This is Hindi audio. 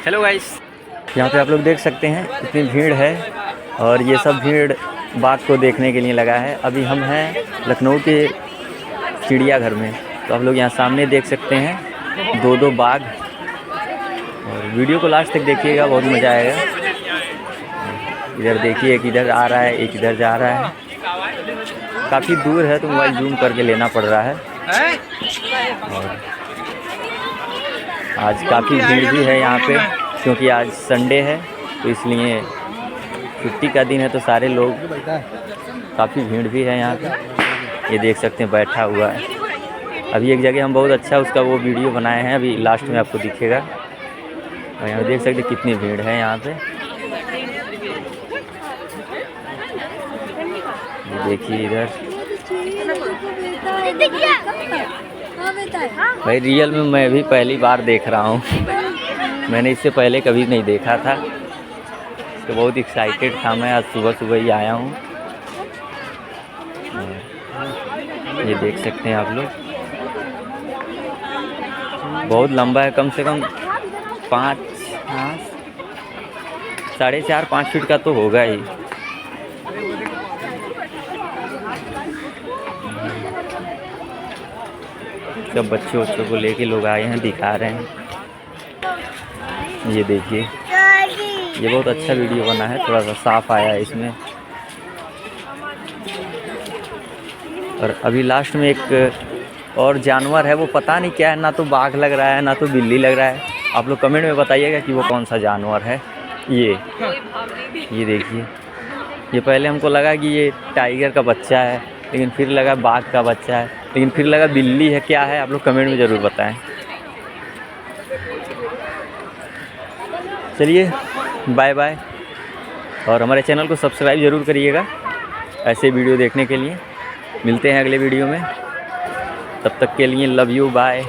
हेलो गाइस, यहाँ पे आप लोग देख सकते हैं इतनी भीड़ है और ये सब भीड़ बाघ को देखने के लिए लगा है। अभी हम हैं लखनऊ के चिड़ियाघर में, तो आप लोग यहाँ सामने देख सकते हैं दो बाघ। और वीडियो को लास्ट तक देखिएगा, बहुत मज़ा आएगा। इधर देखिए, एक इधर आ रहा है, एक इधर जा रहा है। काफ़ी दूर है तो मोबाइल जूम करके लेना पड़ रहा है। और आज काफ़ी भीड़ भी है यहाँ पे, क्योंकि आज संडे है तो इसलिए छुट्टी का दिन है, तो सारे लोग, काफ़ी भीड़ भी है यहाँ पे। ये देख सकते हैं बैठा हुआ है। अभी एक जगह हम बहुत अच्छा उसका वो वीडियो बनाए हैं, अभी लास्ट में आपको दिखेगा। और यहाँ देख सकते हैं कितनी भीड़ है यहाँ पे। ये देखिए इधर भाई, रियल में मैं भी पहली बार देख रहा हूँ। मैंने इससे पहले कभी नहीं देखा था, तो बहुत एक्साइटेड था मैं। आज सुबह सुबह ही आया हूँ। ये देख सकते हैं आप लोग, बहुत लंबा है, कम से कम 4.5 5 फीट का तो होगा ही। सब बच्चों को लेके लोग आए हैं, दिखा रहे हैं। ये देखिए, ये बहुत अच्छा वीडियो बना है, थोड़ा सा साफ आया है इसमें। और अभी लास्ट में एक और जानवर है, वो पता नहीं क्या है, ना तो बाघ लग रहा है ना तो बिल्ली लग रहा है। आप लोग कमेंट में बताइएगा कि वो कौन सा जानवर है। ये देखिए, ये पहले हमको लगा कि ये टाइगर का बच्चा है, लेकिन फिर लगा बाघ का बच्चा है, लेकिन फिर लगा बिल्ली है। क्या है आप लोग कमेंट में ज़रूर बताएं। चलिए बाय बाय, और हमारे चैनल को सब्सक्राइब ज़रूर करिएगा ऐसे वीडियो देखने के लिए। मिलते हैं अगले वीडियो में, तब तक के लिए लव यू, बाय।